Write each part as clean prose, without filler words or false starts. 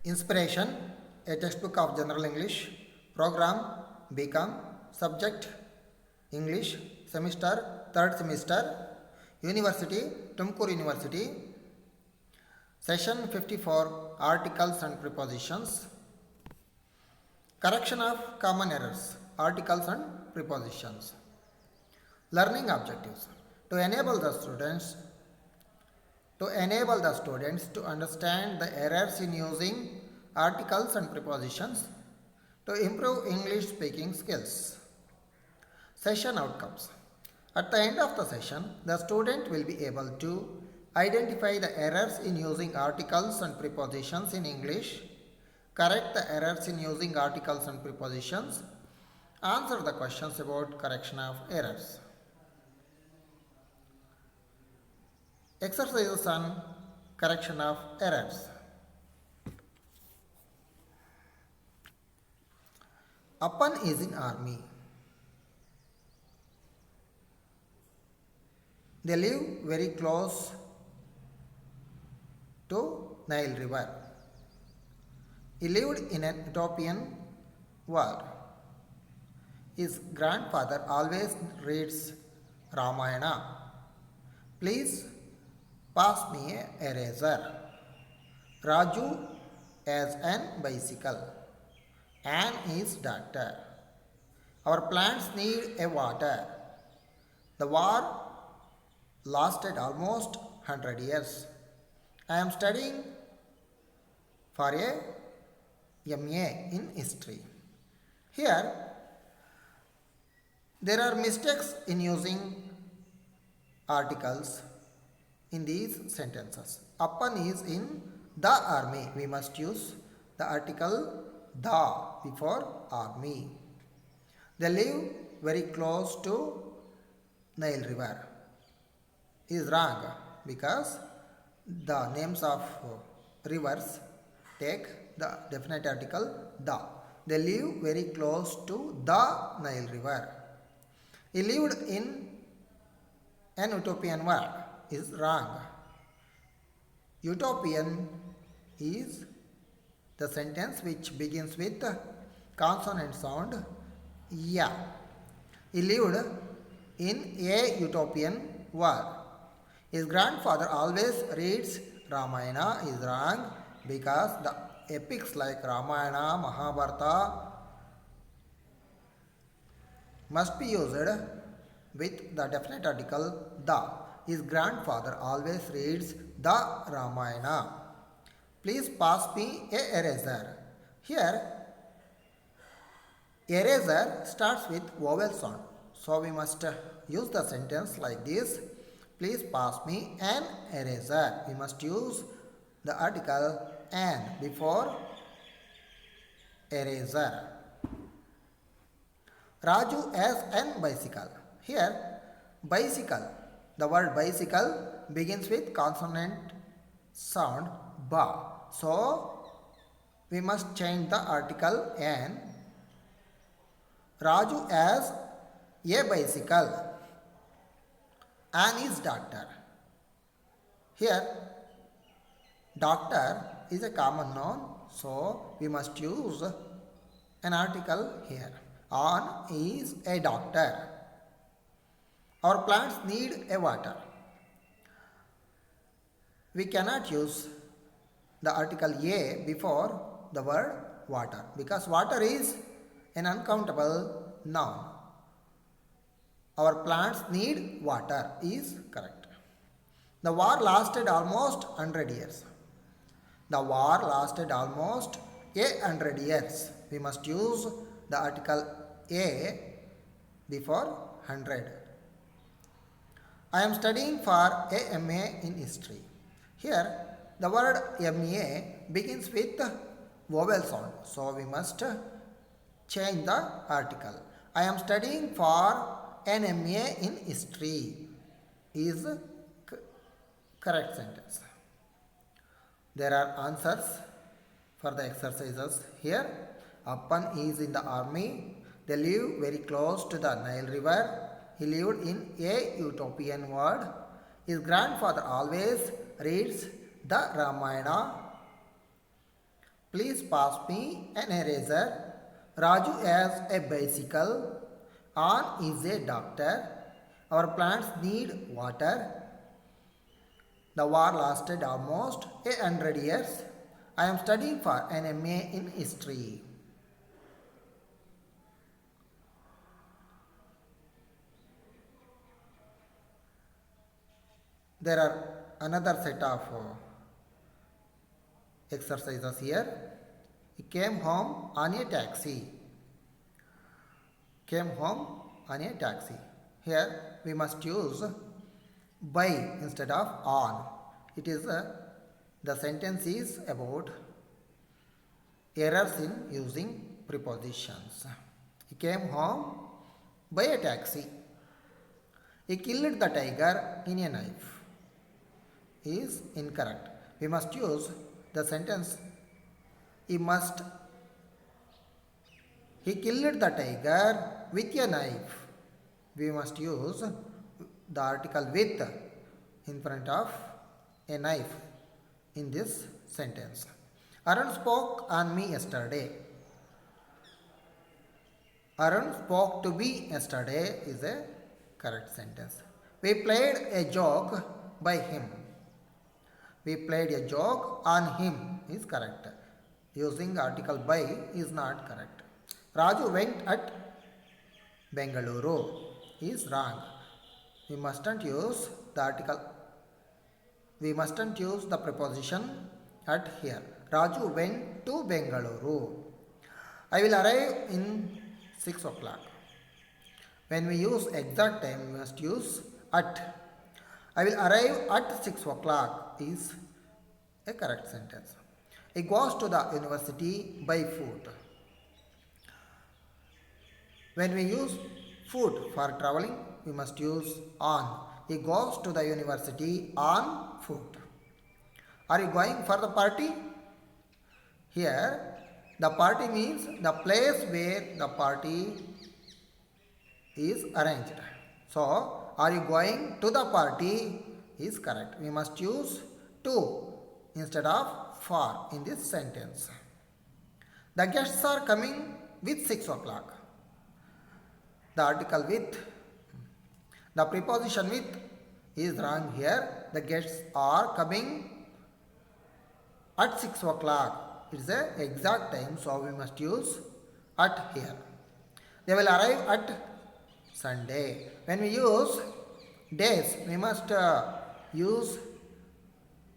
Inspiration, a textbook of General English, program BCom, subject English, semester, third semester, University, Tumkur University, session 54, articles and prepositions, correction of common errors, articles and prepositions. Learning objectives, to enable the students to understand the errors in using articles and prepositions, to improve English speaking skills. Session outcomes. At the end of the session, the student will be able to identify the errors in using articles and prepositions in English, correct the errors in using articles and prepositions, answer the questions about correction of errors. Exercises on correction of errors. Appan is in army. They live very close to Nile River. He lived in an utopian world. His grandfather always reads Ramayana. Please pass me a eraser. Raju has an bicycle. Anne is doctor. Our plants need a water. The war lasted almost 100 years. I am studying for a MA in history. Here, there are mistakes in using articles in these sentences. Appan is in the army. We must use the article the before army. They live very close to Nile River. Is wrong because the names of rivers take the definite article the. They live very close to the Nile River. He lived in an utopian world. Is wrong. Utopian is the sentence which begins with consonant sound ya. He lived in a utopian world. His grandfather always reads Ramayana. Is wrong because the epics like Ramayana, Mahabharata must be used with the definite article the. His grandfather always reads the Ramayana. Please pass me a eraser. Here, eraser starts with vowel sound. So we must use the sentence like this. Please pass me an eraser. We must use the article an before eraser. Raju has an bicycle. Here, bicycle. The word bicycle begins with consonant sound ba. So, we must change the article an. Raju has a bicycle. Anne is doctor. Here, doctor is a common noun. So, we must use an article here. Anne is a doctor. Our plants need a water. We cannot use the article a before the word water because water is an uncountable noun. Our plants need water is correct. The war lasted almost 100 years. The war lasted almost 100 years. We must use the article a before 100. I am studying for a MA in history. Here, the word MA begins with vowel sound. So, we must change the article. I am studying for an MA in history is correct sentence. There are answers for the exercises here. Appan is in the army. They live very close to the Nile River. He lived in a utopian world. His grandfather always reads the Ramayana. Please pass me an eraser. Raju has a bicycle. An is a doctor. Our plants need water. The war lasted almost 100 years. I am studying for an MA in history. There are another set of exercises here. He came home on a taxi. Came home on a taxi. Here we must use by instead of on. It is the sentence is about errors in using prepositions. He came home by a taxi. He killed the tiger in a knife. Is incorrect. We must use the sentence he killed the tiger with a knife. We must use the article with in front of a knife in this sentence. Arun spoke on me yesterday. Arun spoke to me yesterday is a correct sentence. We played a joke by him. We played a joke on him is correct. Using article by is not correct. Raju went at Bengaluru is wrong. We mustn't use the article. We mustn't use the preposition at here. Raju went to Bengaluru. I will arrive in 6 o'clock. When we use exact time, we must use at. I will arrive at 6 o'clock is a correct sentence. He goes to the university by foot. When we use foot for traveling, we must use on. He goes to the university on foot. Are you going for the party? Here, the party means the place where the party is arranged. So, are you going to the party is correct. We must use to instead of for in this sentence. The guests are coming with 6 o'clock. The article with, the preposition with is wrong here. The guests are coming at 6 o'clock. It is the exact time, so we must use at here. They will arrive at Sunday. When we use days, we must use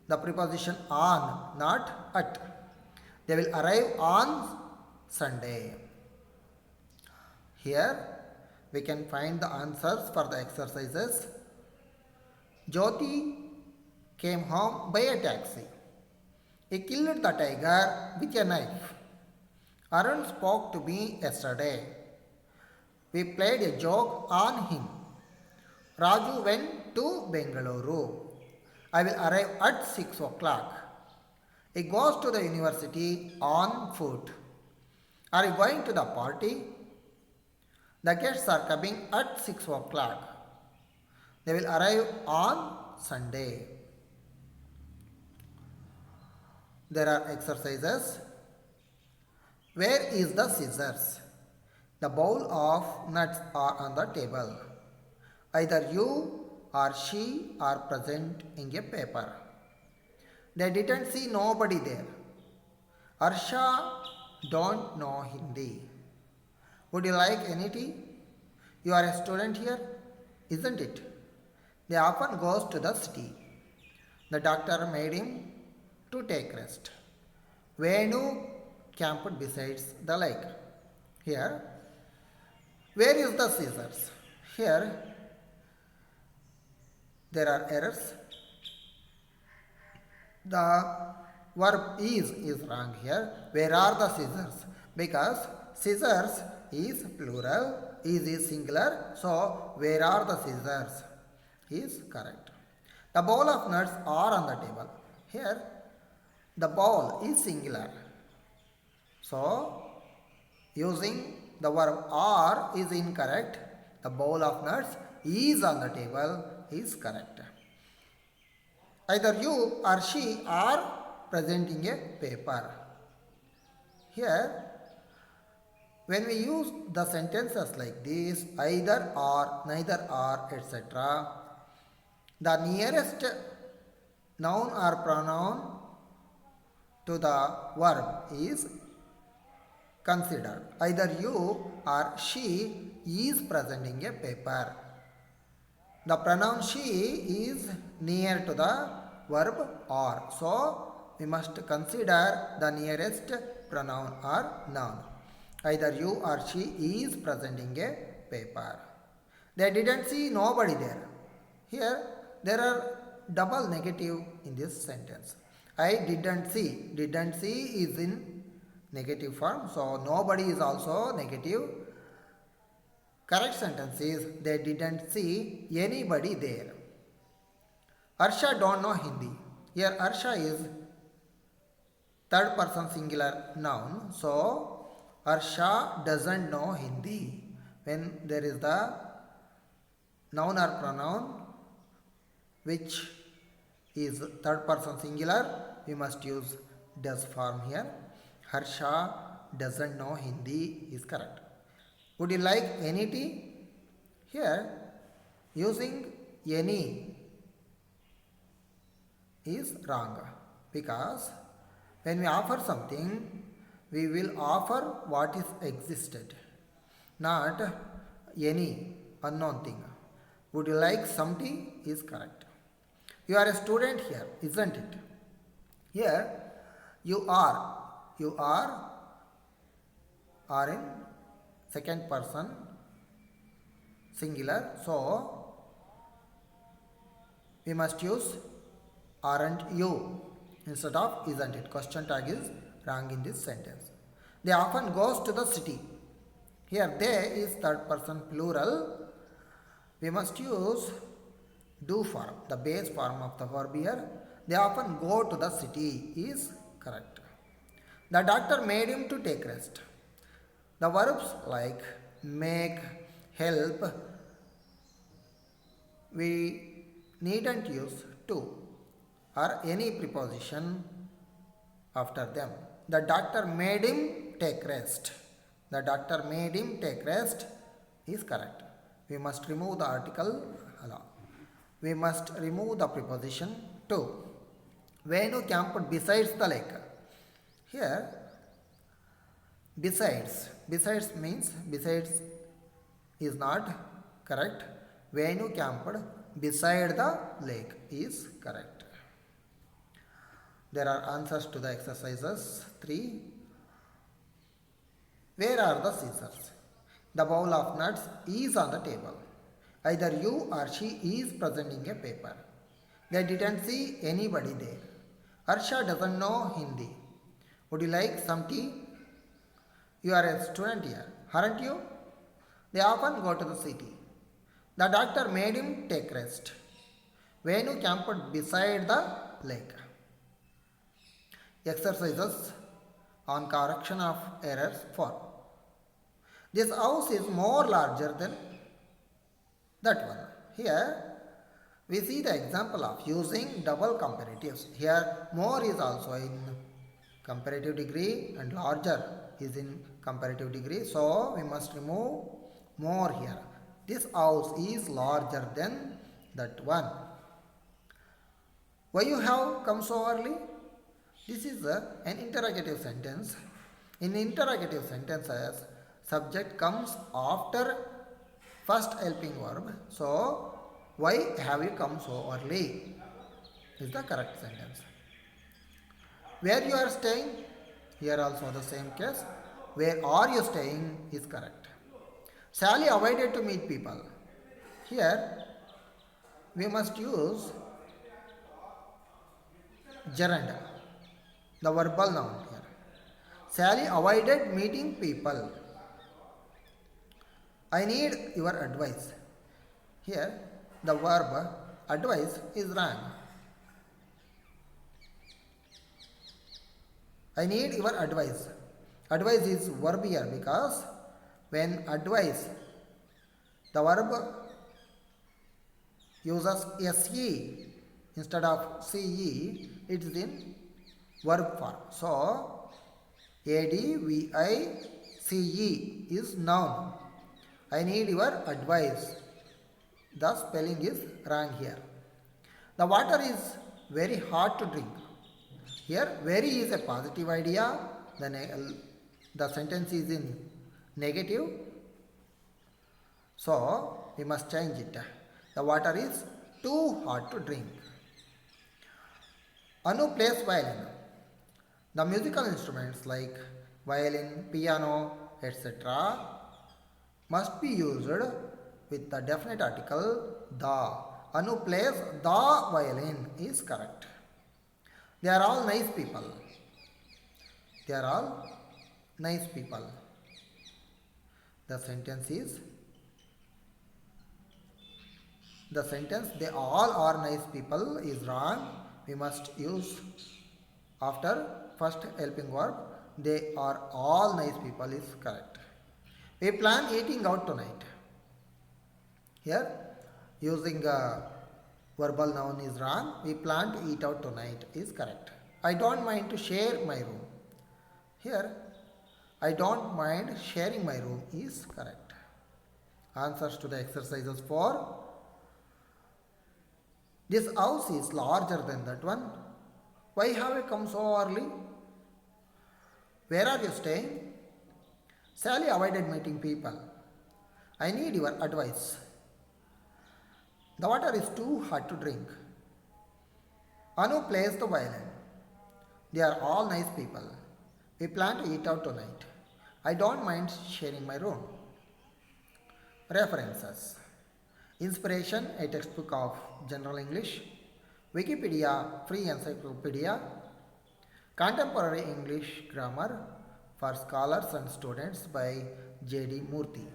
the preposition on, not at. They will arrive on Sunday. Here we can find the answers for the exercises. Jyoti came home by a taxi. He killed the tiger with a knife. Arun spoke to me yesterday. We played a joke on him. Raju went to Bengaluru. I will arrive at 6 o'clock. He goes to the university on foot. Are you going to the party? The guests are coming at 6 o'clock. They will arrive on Sunday. There are exercises. Where is the scissors? The bowl of nuts are on the table. Either you or she are present in a paper. They didn't see nobody there. Arsha don't know Hindi. Would you like any tea? You are a student here, isn't it? They often goes to the city. The doctor made him to take rest. Venu camped beside the lake. Here, where is the scissors? Here, there are errors. The verb is wrong here. Where are the scissors? Because scissors is plural, is singular. So, where are the scissors? Is correct. The bowl of nuts are on the table. Here, the bowl is singular. So, using the verb are is incorrect. The bowl of nuts is on the table is correct. Either you or she are presenting a paper. Here, when we use the sentences like this, either or, neither or, etc., the nearest noun or pronoun to the verb is considered. Either you or she is presenting a paper. The pronoun she is near to the verb or. So, we must consider the nearest pronoun or noun. Either you or she is presenting a paper. They didn't see nobody there. Here, there are double negative in this sentence. I didn't see. Didn't see is in negative form. So, nobody is also negative. Correct sentence is they didn't see anybody there. Arsha don't know Hindi. Here Arsha is third person singular noun. So Arsha doesn't know Hindi. When there is the noun or pronoun which is third person singular, we must use does form here. Harsha doesn't know Hindi is correct. Would you like any tea? Here, using any is wrong because when we offer something, we will offer what is existed, not any unknown thing. Would you like some tea? Is correct. You are a student here, isn't it? Here, you are in second person singular, so we must use aren't you instead of isn't it. Question tag is wrong in this sentence. They often goes to the city. Here they is third person plural. We must use do form, the base form of the verb here. They often go to the city is correct. The doctor made him to take rest. The verbs like make, help, we needn't use to or any preposition after them. The doctor made him take rest. The doctor made him take rest is correct. We must remove the article. We must remove the preposition to. Venu camped besides the lake. Here, besides means besides is not correct. Venu camped beside the lake is correct. There are answers to the exercises 3. Where are the scissors? The bowl of nuts is on the table. Either you or she is presenting a paper. They didn't see anybody there. Harsha doesn't know Hindi. Would you like some tea? You are a student here, aren't you? They often go to the city. The doctor made him take rest. Venu camped beside the lake. Exercises on correction of errors 4. This house is more larger than that one. Here we see the example of using double comparatives. Here more is also in comparative degree and larger is in comparative degree. So we must remove more here. This house is larger than that one. Why you have come so early? This is an interrogative sentence. In interrogative sentences, subject comes after first helping verb. So, why have you come so early? Is the correct sentence. Where you are staying? Here also the same case. Where are you staying is correct. Sally avoided to meet people. Here, we must use gerund, the verbal noun here. Sally avoided meeting people. I need your advice. Here, the verb advice is wrong. I need your advice. Advice is verb here because when advice, the verb uses se instead of ce, it is in verb form. So, ADVICE is noun. I need your advice. The spelling is wrong here. The water is very hard to drink. Here, very is a positive idea. The sentence is in negative. So, we must change it. The water is too hot to drink. Anu plays violin. The musical instruments like violin, piano, etc. must be used with the definite article the. Anu plays the violin is correct. They are all nice people. They are all nice people. The sentence they all are nice people is wrong. We must use after first helping verb. They are all nice people is correct. We plan eating out tonight. Here using verbal noun is wrong. We plan to eat out tonight is correct. I don't mind to share my room. Here I don't mind sharing my room is correct. Answers to the exercises for this house is larger than that one. Why have you come so early? Where are you staying? Sally avoided meeting people. I need your advice. The water is too hot to drink. Anu plays the violin. They are all nice people. We plan to eat out tonight. I don't mind sharing my room. References. Inspiration, a textbook of General English. Wikipedia, free encyclopedia. Contemporary English Grammar for Scholars and Students by J.D. Murthy.